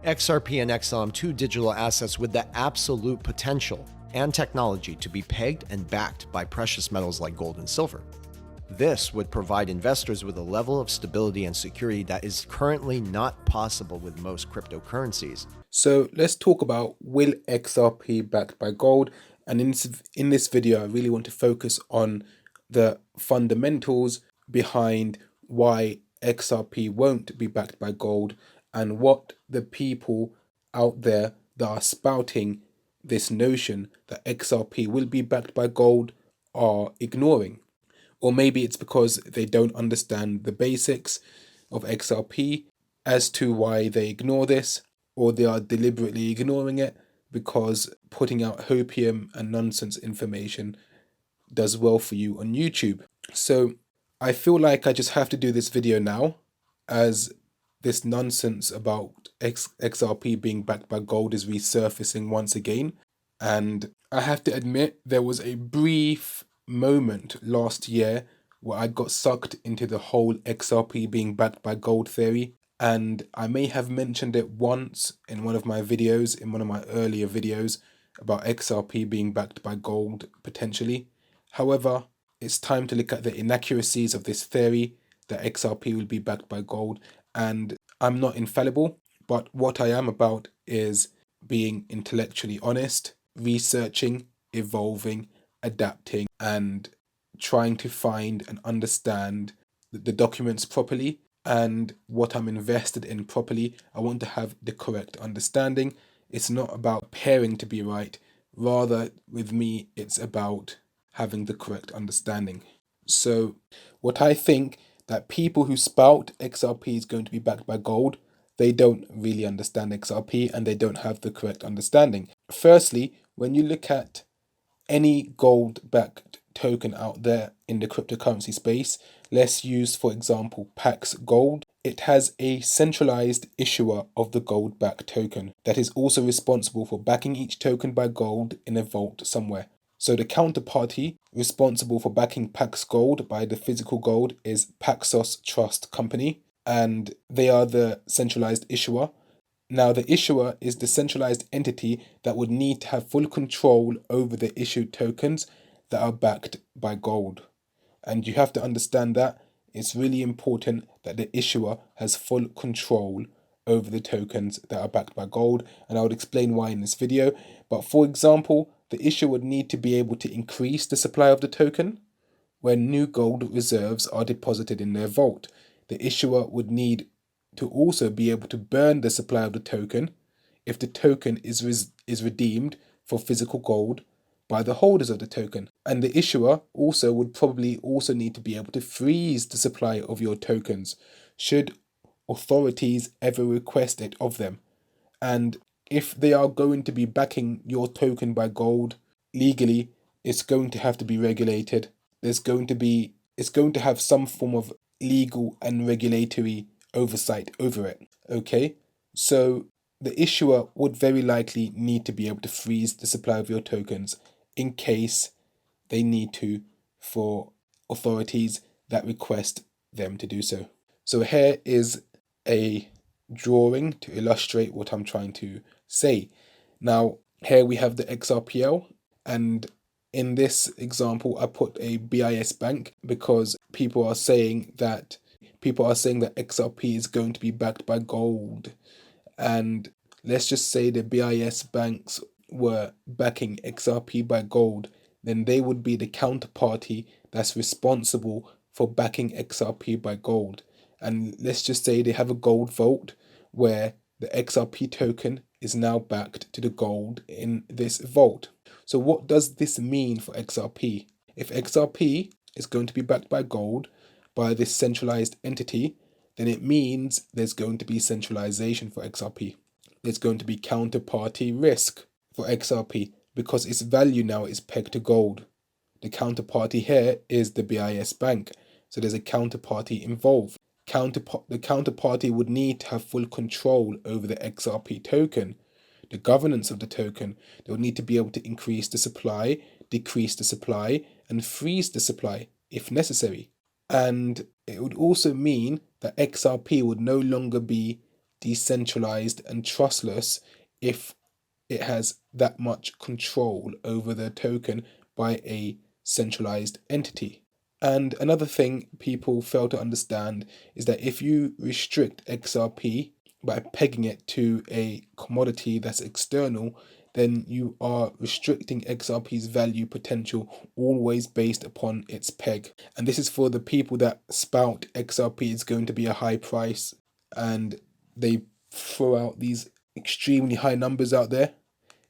XRP and XLM, two digital assets with the absolute potential and technology to be pegged and backed by precious metals like gold and silver. This would provide investors with a level of stability and security that is currently not possible with most cryptocurrencies. So let's talk about, will XRP backed by gold? And in this video, I really want to focus on the fundamentals behind why XRP won't be backed by gold and what the people out there that are spouting this notion that XRP will be backed by gold are ignoring. Or maybe it's because they don't understand the basics of XRP as to why they ignore this, or they are deliberately ignoring it because putting out hopium and nonsense information does well for you on YouTube. So I feel like I just have to do this video now, as this nonsense about XRP being backed by gold is resurfacing once again. And I have to admit, there was a brief moment last year where I got sucked into the whole XRP being backed by gold theory. And I may have mentioned it once in one of my videos, in one of my earlier videos, about XRP being backed by gold potentially. However, it's time to look at the inaccuracies of this theory that XRP will be backed by gold. And I'm not infallible, but what I am about is being intellectually honest, researching, evolving, adapting, and trying to find and understand the documents properly and what I'm invested in properly. I want to have the correct understanding. It's not about appearing to be right. Rather, with me, it's about having the correct understanding. So what I think, that people who spout XRP is going to be backed by gold, they don't really understand XRP and they don't have the correct understanding. Firstly, when you look at any gold-backed token out there in the cryptocurrency space, let's use, for example, Pax Gold. It has a centralized issuer of the gold-backed token that is also responsible for backing each token by gold in a vault somewhere. So the counterparty responsible for backing Pax Gold by the physical gold is Paxos Trust Company, and they are the centralized issuer. Now, the issuer is the centralized entity that would need to have full control over the issued tokens that are backed by gold. And you have to understand that it's really important that the issuer has full control over the tokens that are backed by gold. And I would explain why in this video. But for example, the issuer would need to be able to increase the supply of the token when new gold reserves are deposited in their vault. The issuer would need to also be able to burn the supply of the token if the token is redeemed for physical gold by the holders of the token. And the issuer also would probably also need to be able to freeze the supply of your tokens should authorities ever request it of them. And if they are going to be backing your token by gold legally, it's going to have to be regulated. It's going to have some form of legal and regulatory oversight over it. Okay, so the issuer would very likely need to be able to freeze the supply of your tokens in case they need to, for authorities that request them to do so. So here is a drawing to illustrate what I'm trying to say. Now, here we have the XRPL, and in this example, I put a BIS bank because people are saying that XRP is going to be backed by gold. And let's just say the BIS banks were backing XRP by gold, then they would be the counterparty that's responsible for backing XRP by gold. And let's just say they have a gold vault where the XRP token is now backed to the gold in this vault. So what does this mean for XRP? If XRP is going to be backed by gold by this centralized entity, then it means there's going to be centralization for XRP. There's going to be counterparty risk for XRP because its value now is pegged to gold. The counterparty here is the BIS bank, so there's a counterparty involved. The counterparty would need to have full control over the XRP token, the governance of the token. They would need to be able to increase the supply, decrease the supply, and freeze the supply if necessary. And it would also mean that XRP would no longer be decentralized and trustless if it has that much control over the token by a centralized entity. And another thing people fail to understand is that if you restrict XRP by pegging it to a commodity that's external, then you are restricting XRP's value potential always based upon its peg. And this is for the people that spout XRP is going to be a high price and they throw out these extremely high numbers out there.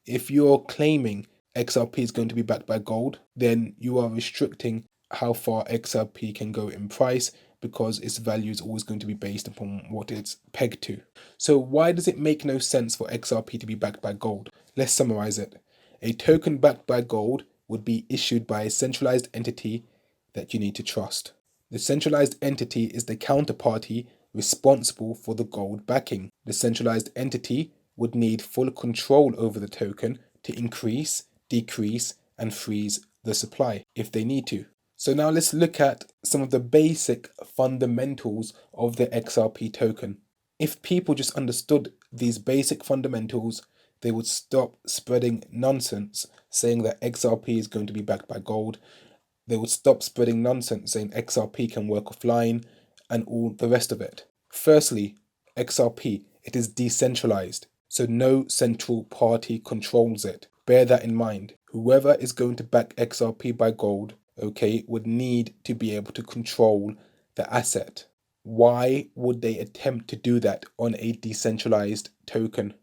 If you're claiming XRP is going to be backed by gold, then you are restricting how far XRP can go in price because its value is always going to be based upon what it's pegged to. So why does it make no sense for XRP to be backed by gold? Let's summarize it. A token backed by gold would be issued by a centralized entity that you need to trust. The centralized entity is the counterparty responsible for the gold backing. The centralized entity would need full control over the token to increase, decrease, and freeze the supply if they need to. So now let's look at some of the basic fundamentals of the XRP token. If people just understood these basic fundamentals, they would stop spreading nonsense saying that XRP is going to be backed by gold. They would stop spreading nonsense saying XRP can work offline and all the rest of it. Firstly, XRP, it is decentralized, so no central party controls it. Bear that in mind. Whoever is going to back XRP by gold, would need to be able to control the asset. Why would they attempt to do that on a decentralized token?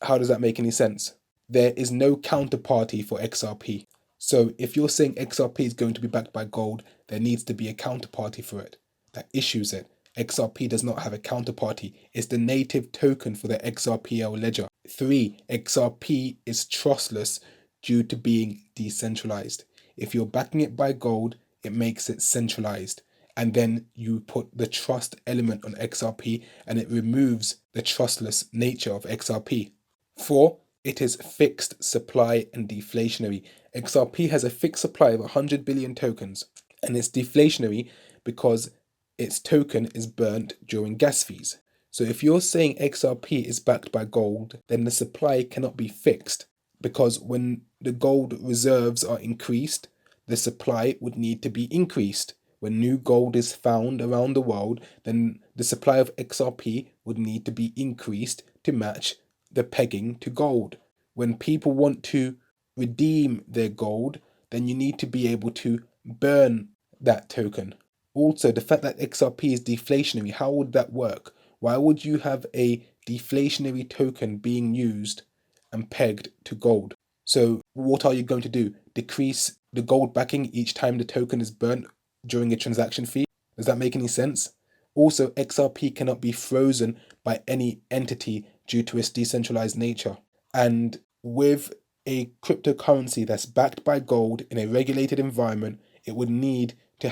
How does that make any sense? There is no counterparty for XRP. So if you're saying XRP is going to be backed by gold, there needs to be a counterparty for it that issues it. XRP does not have a counterparty. It's the native token for the XRPL ledger. 3. XRP is trustless due to being decentralized. If you're backing it by gold, it makes it centralized. And then you put the trust element on XRP and it removes the trustless nature of XRP. 4. It is fixed supply and deflationary. XRP has a fixed supply of 100 billion tokens and it's deflationary because its token is burnt during gas fees. So if you're saying XRP is backed by gold, then the supply cannot be fixed because when the gold reserves are increased, the supply would need to be increased. When new gold is found around the world, then the supply of XRP would need to be increased to match the pegging to gold. When people want to redeem their gold, then you need to be able to burn that token. Also, the fact that XRP is deflationary, how would that work? Why would you have a deflationary token being used and pegged to gold? So what are you going to do? Decrease the gold backing each time the token is burnt during a transaction fee? Does that make any sense? Also, XRP cannot be frozen by any entity due to its decentralized nature. And with a cryptocurrency that's backed by gold in a regulated environment, it would need to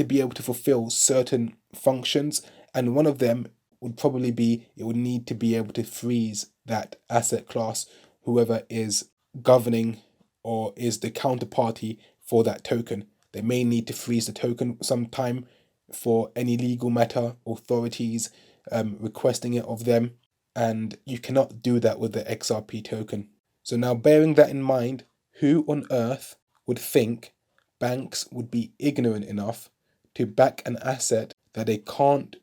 be able to fulfill certain functions, and one of them would probably be it would need to be able to freeze that asset class, whoever is governing or is the counterparty for that token. They may need to freeze the token sometime for any legal matter, authorities requesting it of them, and you cannot do that with the XRP token. So now, bearing that in mind, who on earth would think banks would be ignorant enough to back an asset that they can't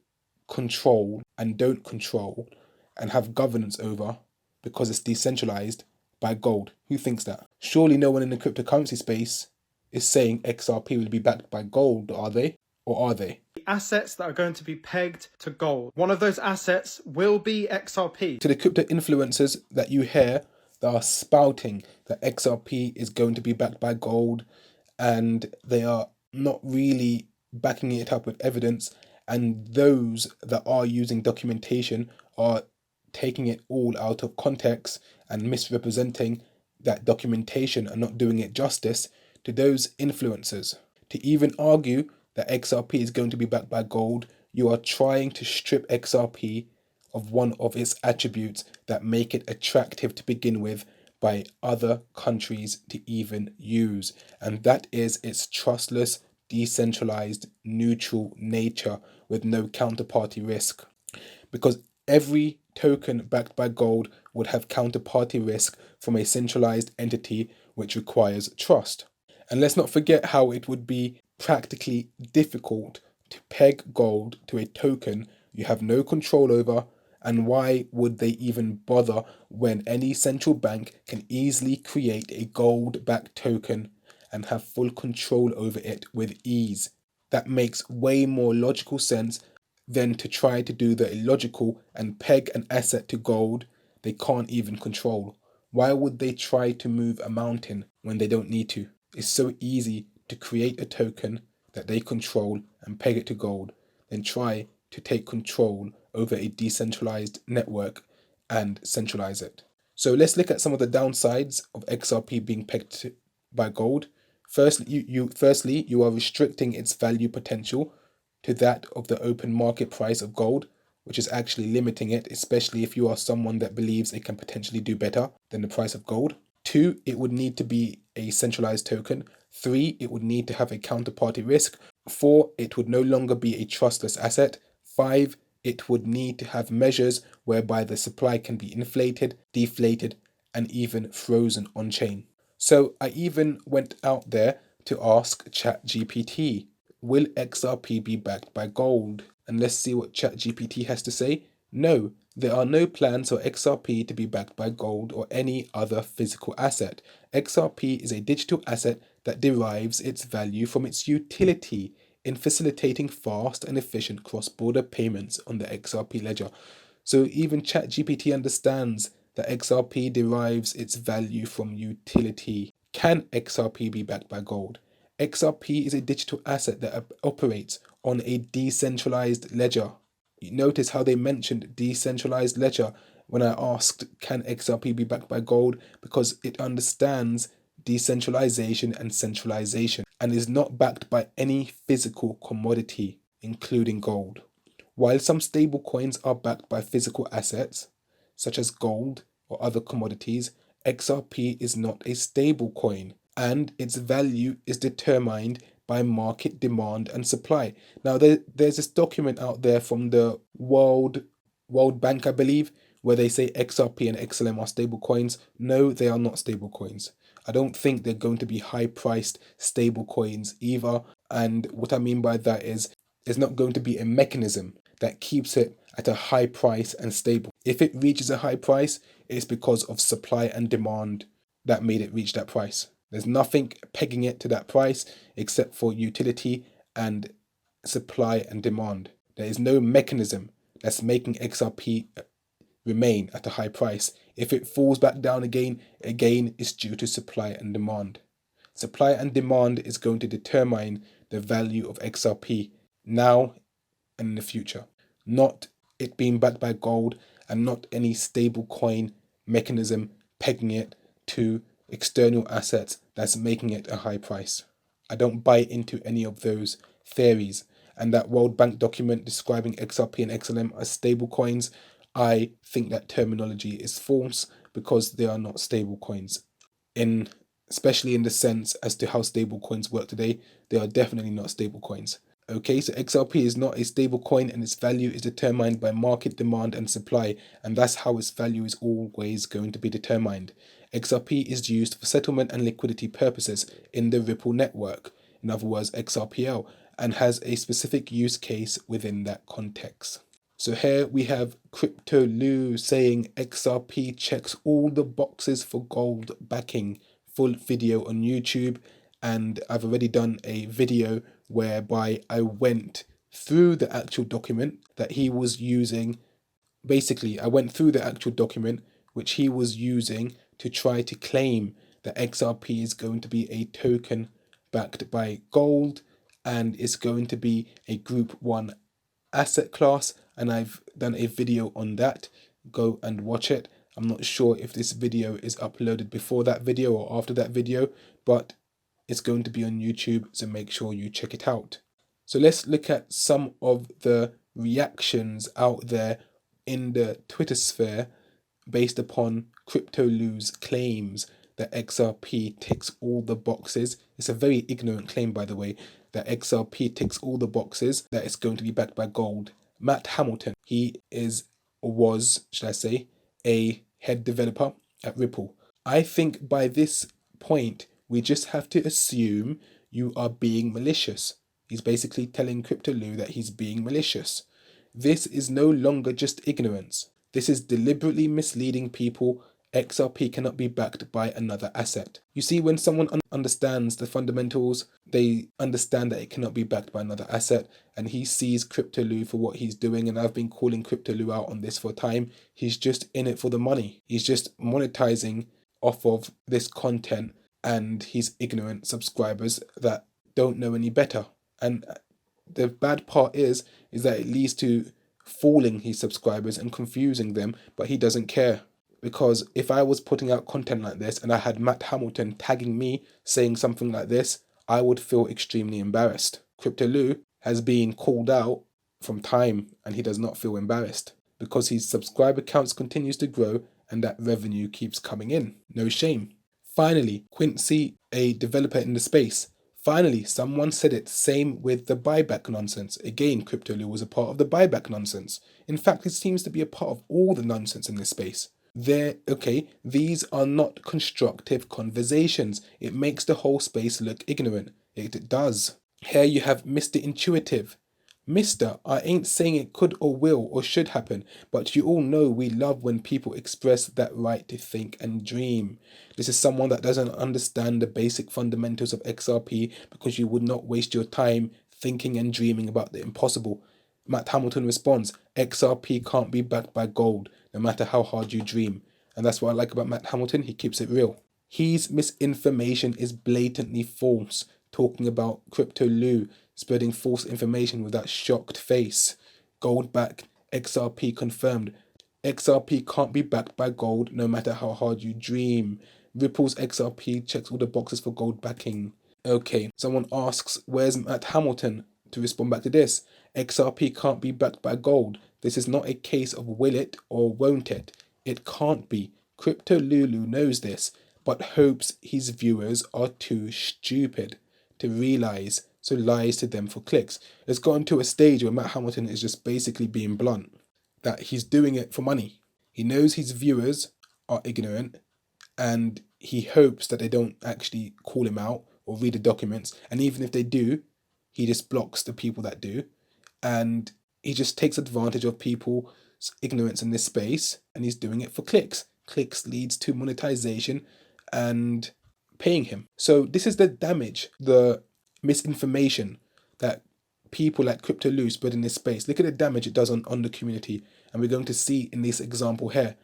control and don't control and have governance over because it's decentralized by gold? Who thinks that? Surely no one in the cryptocurrency space is saying XRP will be backed by gold, are they? Or are they? Assets that are going to be pegged to gold. One of those assets will be XRP. To the crypto influencers that you hear that are spouting that XRP is going to be backed by gold, and they are not really backing it up with evidence, and those that are using documentation are taking it all out of context and misrepresenting that documentation and not doing it justice, to those influencers, to even argue that XRP is going to be backed by gold, you are trying to strip XRP of one of its attributes that make it attractive to begin with by other countries to even use, and that is its trustless, decentralized, neutral nature with no counterparty risk. because every token backed by gold would have counterparty risk from a centralized entity, which requires trust. And let's not forget how it would be practically difficult to peg gold to a token you have no control over. And why would they even bother when any central bank can easily create a gold-backed token and have full control over it with ease? That makes way more logical sense than to try to do the illogical and peg an asset to gold they can't even control. Why would they try to move a mountain when they don't need to? It's so easy to create a token that they control and peg it to gold, then try to take control over a decentralized network and centralize it. So let's look at some of the downsides of XRP being pegged by gold. Firstly, you are restricting its value potential to that of the open market price of gold, which is actually limiting it, especially if you are someone that believes it can potentially do better than the price of gold. 2, it would need to be a centralized token. 3, it would need to have a counterparty risk. 4, it would no longer be a trustless asset. 5, it would need to have measures whereby the supply can be inflated, deflated, and even frozen on chain. So I even went out there to ask ChatGPT, will XRP be backed by gold? And let's see what ChatGPT has to say. No, there are no plans for XRP to be backed by gold or any other physical asset. XRP is a digital asset that derives its value from its utility in facilitating fast and efficient cross-border payments on the XRP ledger. So even ChatGPT understands that XRP derives its value from utility. Can XRP be backed by gold? XRP is a digital asset that operates on a decentralized ledger. You notice how they mentioned decentralized ledger when I asked, can XRP be backed by gold? Because it understands decentralization and centralization and is not backed by any physical commodity, including gold. While some stablecoins are backed by physical assets, such as gold or other commodities, XRP is not a stablecoin, and its value is determined by market demand and supply. Now, there's this document out there from the World Bank, I believe, where they say XRP and XLM are stablecoins. No, they are not stablecoins. I don't think they're going to be high-priced stablecoins either. And what I mean by that is there's not going to be a mechanism that keeps it at a high price and stable. If it reaches a high price, it's because of supply and demand that made it reach that price. There's nothing pegging it to that price except for utility and supply and demand. There is no mechanism that's making XRP remain at a high price. If it falls back down again, it's due to supply and demand. Supply and demand is going to determine the value of XRP now and in the future, not it being backed by gold and not any stable coin mechanism pegging it to external assets that's making it a high price. I don't buy into any of those theories. And that World Bank document describing XRP and XLM as stable coins, I think that terminology is false because they are not stable coins. Especially in the sense as to how stable coins work today, they are definitely not stable coins. Okay, so XRP is not a stable coin and its value is determined by market demand and supply, and that's how its value is always going to be determined. XRP is used for settlement and liquidity purposes in the Ripple network, in other words XRPL, and has a specific use case within that context. So here we have CryptoLew saying XRP checks all the boxes for gold backing. Full video on YouTube, and I've already done a video whereby I went through the actual document that he was using. Basically, I went through the actual document which he was using to try to claim that XRP is going to be a token backed by gold and is going to be a group 1 asset class, and I've done a video on that. Go and watch it. I'm not sure if this video is uploaded before that video or after that video, but it's going to be on YouTube, so make sure you check it out. So let's look at some of the reactions out there in the Twitter sphere based upon CryptoLew's claims that XRP ticks all the boxes. It's a very ignorant claim, by the way, that XRP ticks all the boxes, that it's going to be backed by gold. Matt Hamilton, he is, or was, should I say, a head developer at Ripple. I think by this point, we just have to assume you are being malicious. He's basically telling CryptoLew that he's being malicious. This is no longer just ignorance. This is deliberately misleading people. XRP cannot be backed by another asset. You see, when someone understands the fundamentals, they understand that it cannot be backed by another asset, and he sees CryptoLew for what he's doing, and I've been calling CryptoLew out on this for a time. He's just in it for the money. He's just monetizing off of this content and his ignorant subscribers that don't know any better. And the bad part is that it leads to fooling his subscribers and confusing them, but he doesn't care. Because if I was putting out content like this and I had Matt Hamilton tagging me saying something like this, I would feel extremely embarrassed. CryptoLew has been called out from time and he does not feel embarrassed because his subscriber counts continues to grow and that revenue keeps coming in. No shame. Finally, Quincy, a developer in the space. Finally, someone said it. Same with the buyback nonsense. Again, CryptoLew was a part of the buyback nonsense. In fact, it seems to be a part of all the nonsense in this space. These are not constructive conversations. It makes the whole space look ignorant. It does. Here you have Mr. Intuitive. Mister, I ain't saying it could or will or should happen, but you all know we love when people express that right to think and dream. This is someone that doesn't understand the basic fundamentals of XRP because you would not waste your time thinking and dreaming about the impossible. Matt Hamilton responds, XRP can't be backed by gold, no matter how hard you dream. And that's what I like about Matt Hamilton, he keeps it real. His misinformation is blatantly false, talking about CryptoLew spreading false information with that shocked face. Gold backed, XRP confirmed. XRP can't be backed by gold, no matter how hard you dream. Ripple's XRP checks all the boxes for gold backing. Okay, someone asks, where's Matt Hamilton? To respond back to this, XRP can't be backed by gold. This is not a case of will it or won't it. It can't be. CryptoLew knows this, but hopes his viewers are too stupid to realize, so lies to them for clicks. It's gotten to a stage where Matt Hamilton is just basically being blunt, that he's doing it for money. He knows his viewers are ignorant, and he hopes that they don't actually call him out or read the documents, and even if they do, he just blocks the people that do, and he just takes advantage of people's ignorance in this space, and he's doing it for clicks. Clicks leads to monetization and paying him. So this is the damage, the misinformation that people like CryptoLew spread in this space. Look at the damage it does on the community, and we're going to see in this example here.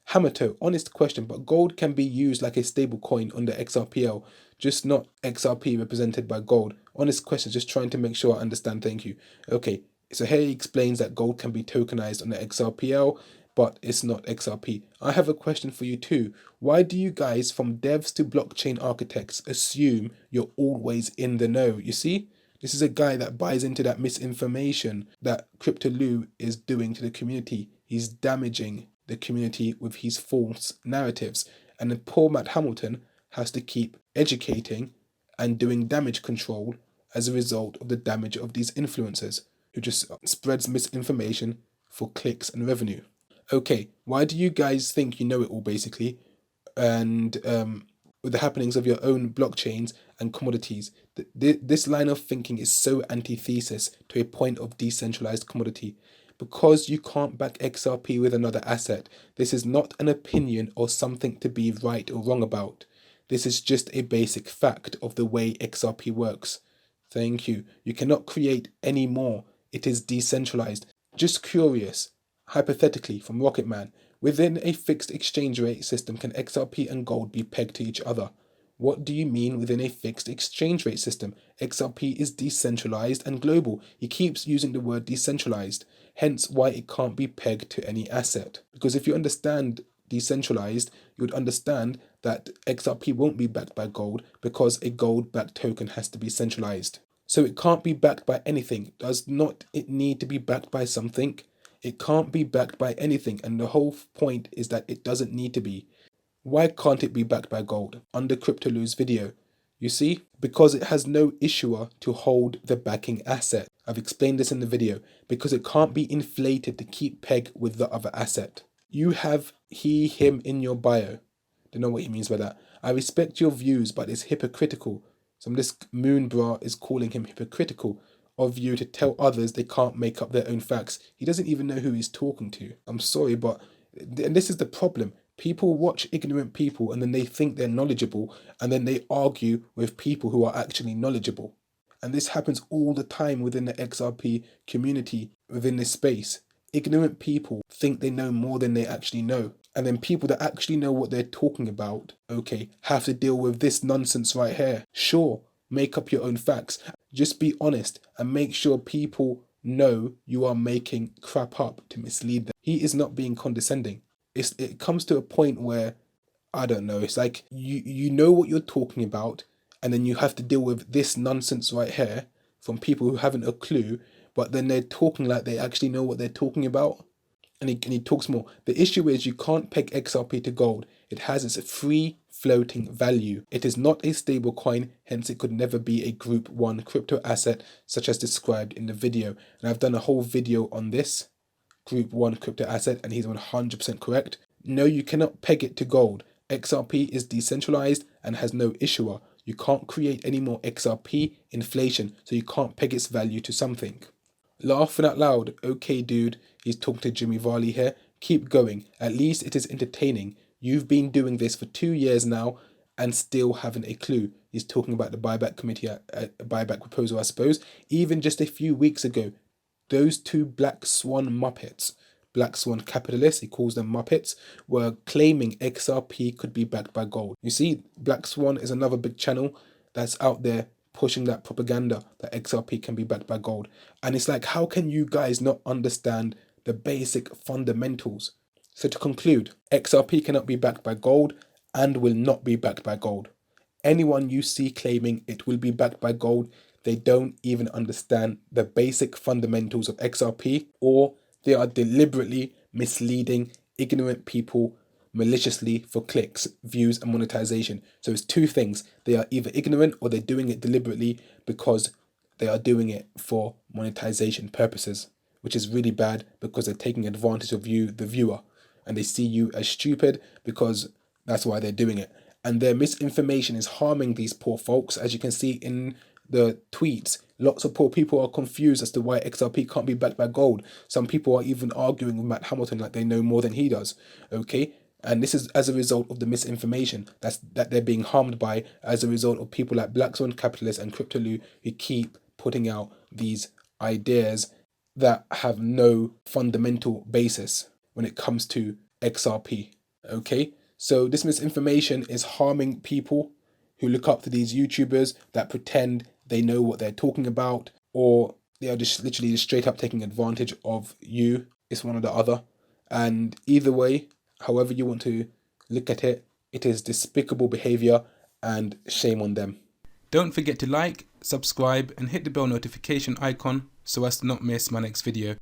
Hamato, honest question, but gold can be used like a stable coin under XRPL, just not XRP represented by gold. Honest question, just trying to make sure I understand, thank you. Okay, so here he explains that gold can be tokenized under XRPL, but it's not XRP. I have a question for you too. Why do you guys, from devs to blockchain architects, assume you're always in the know? You see? This is a guy that buys into that misinformation that CryptoLew is doing to the community. He's damaging the community with his false narratives. And then poor Matt Hamilton has to keep educating and doing damage control as a result of the damage of these influencers who just spreads misinformation for clicks and revenue. Okay, why do you guys think you know it all basically? And with the happenings of your own blockchains and commodities, this line of thinking is so antithesis to a point of decentralized commodity. Because you can't back XRP with another asset, this is not an opinion or something to be right or wrong about. This is just a basic fact of the way XRP works. Thank you. You cannot create any more. It is decentralized. Just curious, hypothetically from Rocketman, within a fixed exchange rate system, can XRP and gold be pegged to each other? What do you mean within a fixed exchange rate system? XRP is decentralized and global. He keeps using the word decentralized, hence why it can't be pegged to any asset. Because if you understand decentralized, you would understand that XRP won't be backed by gold because a gold-backed token has to be centralized. So it can't be backed by anything. Does not it need to be backed by something? It can't be backed by anything, and the whole point is that it doesn't need to be. Why can't it be backed by gold? Under CryptoLew's video. You see? Because it has no issuer to hold the backing asset. I've explained this in the video, because it can't be inflated to keep peg with the other asset. You have he, him in your bio. Don't know what he means by that. I respect your views, but it's hypocritical. This Moonbra is calling him hypocritical of you to tell others they can't make up their own facts. He doesn't even know who he's talking to. I'm sorry, but and this is the problem. People watch ignorant people and then they think they're knowledgeable, and then they argue with people who are actually knowledgeable. And this happens all the time within the XRP community, within this space. Ignorant people think they know more than they actually know. And then people that actually know what they're talking about, okay, have to deal with this nonsense right here. Sure, make up your own facts. Just be honest and make sure people know you are making crap up to mislead them. He is not being condescending. It comes to a point where, I don't know, it's like you know what you're talking about, and then you have to deal with this nonsense right here from people who haven't a clue, but then they're talking like they actually know what they're talking about. And he talks more. The issue is you can't peg XRP to gold. It has its free floating value. It is not a stable coin, hence it could never be a group 1 crypto asset such as described in the video. And I've done a whole video on this group 1 crypto asset, and he's 100% correct. No, you cannot peg it to gold. XRP is decentralized and has no issuer. You can't create any more XRP inflation, so you can't peg its value to something. Laughing out loud, okay dude, he's talking to Jimmy Varley here. Keep going, at least it is entertaining. You've been doing this for 2 years now and still haven't a clue. He's talking about the buyback committee, buyback proposal, I suppose. Even just a few weeks ago, those two Black Swan Muppets, Black Swan capitalists, he calls them Muppets, were claiming XRP could be backed by gold. You see, Black Swan is another big channel that's out there pushing that propaganda that XRP can be backed by gold. And it's like, how can you guys not understand the basic fundamentals? So to conclude, XRP cannot be backed by gold and will not be backed by gold. Anyone you see claiming it will be backed by gold, they don't even understand the basic fundamentals of XRP, or they are deliberately misleading ignorant people maliciously for clicks, views, and monetization. So it's two things. They are either ignorant or they're doing it deliberately because they are doing it for monetization purposes, which is really bad because they're taking advantage of you, the viewer, and they see you as stupid because that's why they're doing it. And their misinformation is harming these poor folks. As you can see in the tweets, lots of poor people are confused as to why XRP can't be backed by gold. Some people are even arguing with Matt Hamilton like they know more than he does. Okay, and this is as a result of the misinformation that they're being harmed by, as a result of people like Black Swan Capitalists and CryptoLew who keep putting out these ideas that have no fundamental basis when it comes to XRP. Okay, so this misinformation is harming people who look up to these YouTubers that pretend they know what they're talking about, or they are just literally just straight up taking advantage of you. It's one or the other. And either way, however you want to look at it, it is despicable behavior and shame on them. Don't forget to like, subscribe, and hit the bell notification icon so as to not miss my next video.